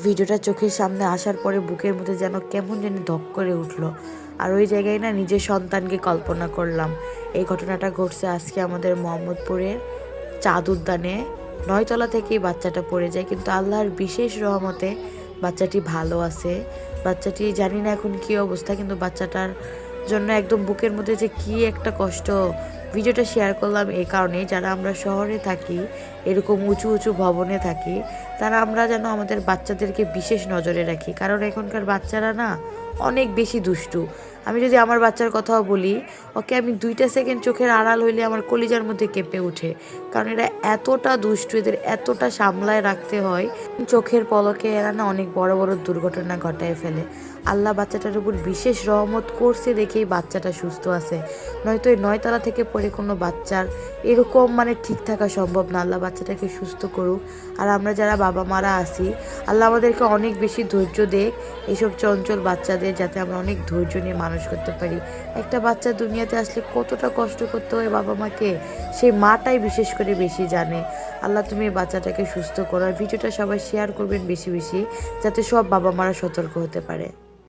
ভিডিওটা চোখের সামনে আসার পরে বুকের মধ্যে যেন কেমন জানি ধক করে উঠলো। আর ওই জায়গায় না নিজের সন্তানকে কল্পনা করলাম। এই ঘটনাটা ঘটছে আজকে আমাদের মোহাম্মদপুরের চাঁদ উদ্যানে। 9 তলা থেকেই বাচ্চাটা পড়ে যায়, কিন্তু আল্লাহর বিশেষ রহমতে বাচ্চাটি ভালো আছে। বাচ্চাটি জানি না এখন কী অবস্থা, কিন্তু বাচ্চাটার জন্য একদম বুকের মধ্যে যে কী একটা কষ্ট। ভিডিওটা শেয়ার করলাম এই কারণে, যারা আমরা শহরে থাকি, এরকম উঁচু উঁচু ভবনে থাকি, তারা আমরা যেন আমাদের বাচ্চাদেরকে বিশেষ নজরে রাখি। কারণ এখনকার বাচ্চারা না অনেক বেশি দুষ্টু। আমি যদি আমার বাচ্চার কথাও বলি, ওকে আমি 2টা সেকেন্ড চোখের আড়াল হইলে আমার কলিজার মধ্যে কেঁপে ওঠে। কারণ এরা এতটা দুষ্টু, এদের এতটা সামলায় রাখতে হয়। চোখের পলকে এরা না অনেক বড় বড় দুর্ঘটনা ঘটায় ফেলে। আল্লাহ বাচ্চাটার উপর বিশেষ রহমত করছে দেখেই বাচ্চাটা সুস্থ আছে। নয়তো এই 9 তলা থেকে পড়ে কোনো বাচ্চার এরকম ঠিক থাকা সম্ভব না। আল্লাহ বাচ্চাটাকে সুস্থ করুক। আর আমরা যারা বাবা মারা আছি, আল্লাহ আমাদেরকে অনেক বেশি ধৈর্য দেখ এইসব চঞ্চল বাচ্চাদের, যাতে আমরা অনেক ধৈর্য নিয়ে মানুষ করতে পারি। একটা বাচ্চা দুনিয়াতে আসলে কতটা কষ্ট করতে হয় বাবা মাকে, সেই মাটাই বিশেষ করে বেশি জানে। আল্লাহ তুমি এই বাচ্চাটাকে সুস্থ করো। আর ভিডিওটা সবাই শেয়ার করবেন বেশি বেশি, যাতে সব বাবা মারা সতর্ক হতে পারে।